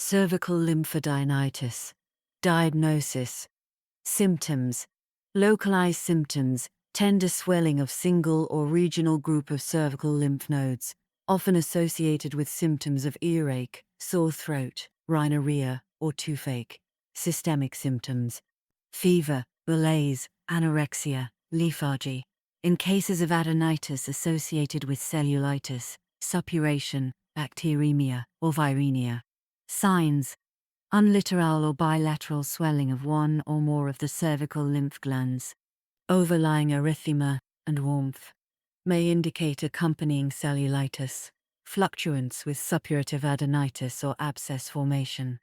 Cervical lymphadenitis. Diagnosis. Symptoms. Localized symptoms, tender swelling of single or regional group of cervical lymph nodes, often associated with symptoms of earache, sore throat, rhinorrhea, or toothache. Systemic symptoms. Fever, malaise, anorexia, lethargy. In cases of adenitis associated with cellulitis, suppuration, bacteremia, or viremia. Signs. Unliteral or bilateral swelling of one or more of the cervical lymph glands. Overlying erythema and warmth. May indicate accompanying cellulitis. Fluctuance with suppurative adenitis or abscess formation.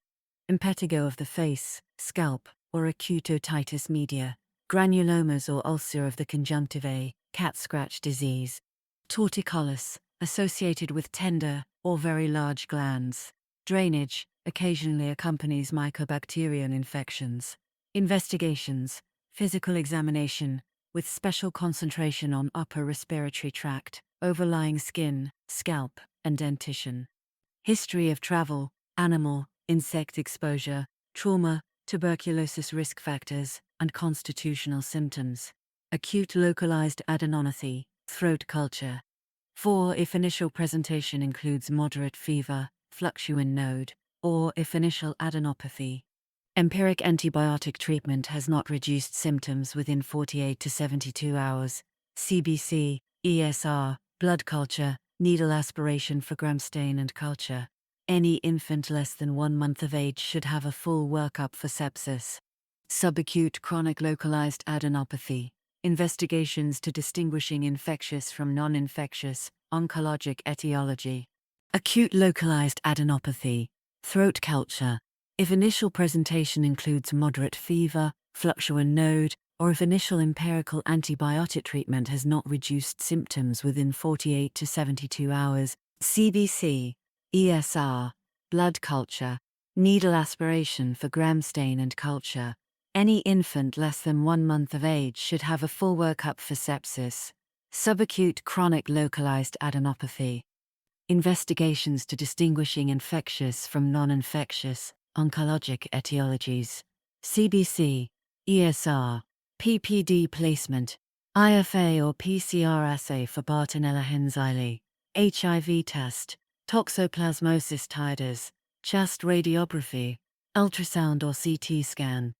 Impetigo of the face, scalp, or acute otitis media. Granulomas or ulcer of the conjunctivae, cat scratch disease. Torticollis, associated with tender or very large glands. Drainage, occasionally accompanies mycobacterial infections. Investigations, physical examination, with special concentration on upper respiratory tract, overlying skin, scalp, and dentition. History of travel, animal, insect exposure, trauma, tuberculosis risk factors, and constitutional symptoms. Acute localized adenopathy, throat culture. 4. If initial presentation includes moderate fever, fluctuant node, or if initial adenopathy. Empiric antibiotic treatment has not reduced symptoms within 48 to 72 hours. CBC, ESR, blood culture, needle aspiration for gram stain and culture. Any infant less than 1 month of age should have a full workup for sepsis. Subacute chronic localized adenopathy. Investigations to distinguishing infectious from non-infectious, oncologic etiology. Acute localized adenopathy, throat culture. If initial presentation includes moderate fever, fluctuant node, or if initial empirical antibiotic treatment has not reduced symptoms within 48 to 72 hours. CBC, ESR, blood culture, needle aspiration for gram stain and culture. Any infant less than 1 month of age should have a full workup for sepsis. Subacute chronic localized adenopathy. Investigations to distinguishing infectious from non-infectious, oncologic etiologies. CBC, ESR, PPD placement, IFA or PCR assay for Bartonella hensili, HIV test, toxoplasmosis titers, chest radiography, ultrasound or CT scan,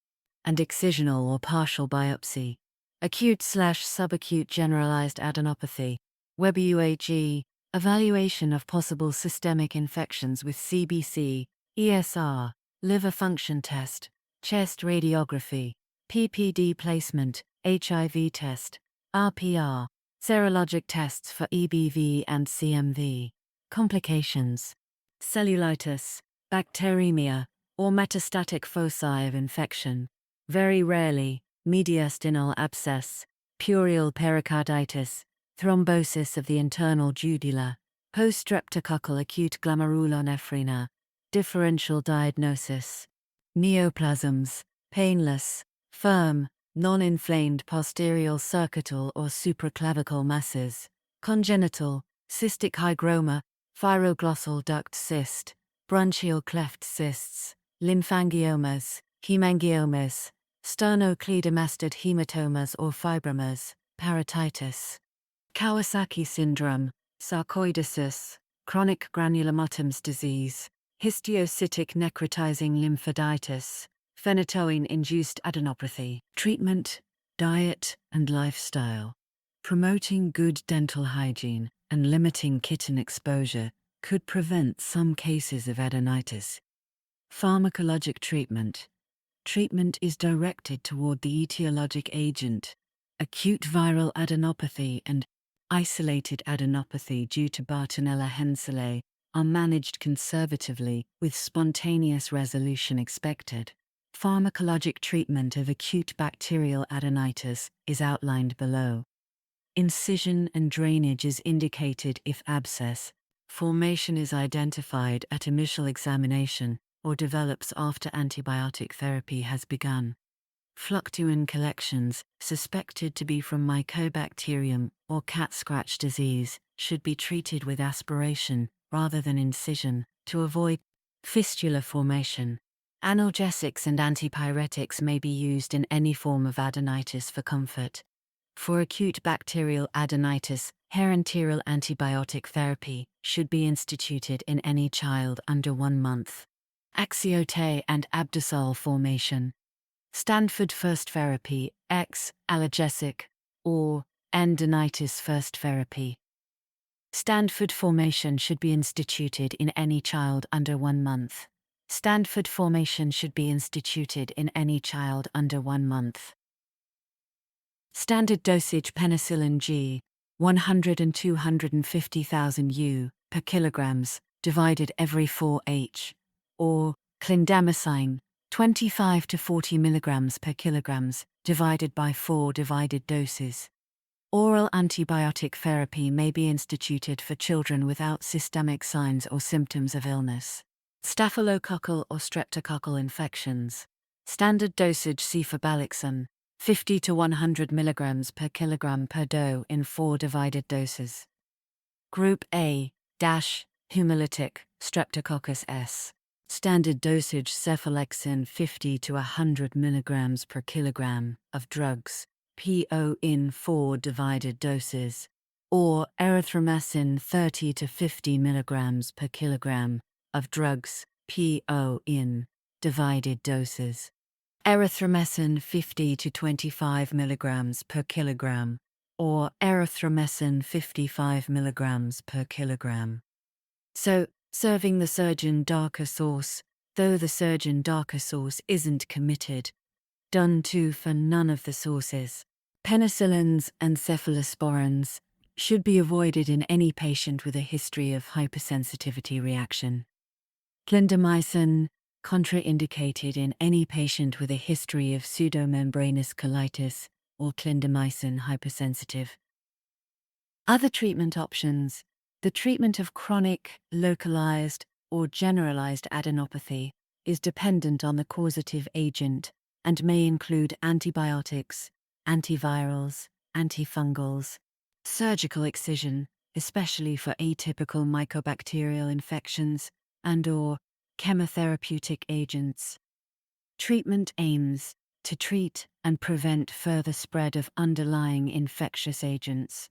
and excisional or partial biopsy. Acute/subacute generalized adenopathy, WebUAG, evaluation of possible systemic infections with CBC, ESR, liver function test, chest radiography, PPD placement, HIV test, RPR, serologic tests for EBV and CMV. Complications. Cellulitis, bacteremia, or metastatic foci of infection. Very rarely, mediastinal abscess, pleural pericarditis, thrombosis of the internal jugula, post-streptococcal acute glomerulonephrina. Differential diagnosis. Neoplasms, painless, firm, non-inflamed posterior circuital or supraclavicle masses. Congenital, cystic hygroma, pyroglossal duct cyst, bronchial cleft cysts, lymphangiomas, hemangiomas, sternocleidomastoid hematomas or fibromas, parotitis. Kawasaki syndrome, sarcoidosis, chronic granulomatous disease, histiocytic necrotizing lymphadenitis, phenytoin-induced adenopathy. Treatment, diet, and lifestyle. Promoting good dental hygiene and limiting kitten exposure could prevent some cases of adenitis. Pharmacologic treatment. Treatment is directed toward the etiologic agent. Acute viral adenopathy and isolated adenopathy due to Bartonella henselae are managed conservatively with spontaneous resolution expected. Pharmacologic treatment of acute bacterial adenitis is outlined below. Incision and drainage is indicated if abscess formation is identified at initial examination or develops after antibiotic therapy has begun. Fluctuant collections, suspected to be from Mycobacterium or cat scratch disease, should be treated with aspiration rather than incision to avoid Fistula formation. Analgesics and antipyretics may be used in any form of adenitis for comfort. For acute bacterial adenitis, parenteral antibiotic therapy should be instituted in any child under 1 month. Axiote and Abdusol formation. Stanford first therapy, analgesic, or endonitis first therapy. Stanford formation should be instituted in any child under 1 month. Stanford formation should be instituted in any child under 1 month. Standard dosage penicillin G, 100 and 250,000 U per kilograms, divided every 4H, or clindamycin, 25 to 40 milligrams per kilograms, divided by 4 divided doses. Oral antibiotic therapy may be instituted for children without systemic signs or symptoms of illness. Staphylococcal or streptococcal infections. Standard dosage cefabaloxin, 50 to 100 milligrams per kilogram per dose in 4 divided doses. Group A, hemolytic, Streptococcus S. Standard dosage cephalexin 50 to 100 milligrams per kilogram of drugs, PO in 4 divided doses, or erythromycin 30 to 50 milligrams per kilogram of drugs, PO in divided doses. Erythromycin 50 to 25 milligrams per kilogram, or erythromycin 55 milligrams per kilogram. So, serving the surgeon darker sauce, though the surgeon darker sauce isn't committed, done to for none of the sauces. Penicillins and cephalosporins should be avoided in any patient with a history of hypersensitivity reaction. Clindamycin, contraindicated in any patient with a history of pseudomembranous colitis or clindamycin hypersensitive. Other treatment options. The treatment of chronic, localized, or generalized adenopathy is dependent on the causative agent and may include antibiotics, antivirals, antifungals, surgical excision, especially for atypical mycobacterial infections, and/or chemotherapeutic agents. Treatment aims to treat and prevent further spread of underlying infectious agents.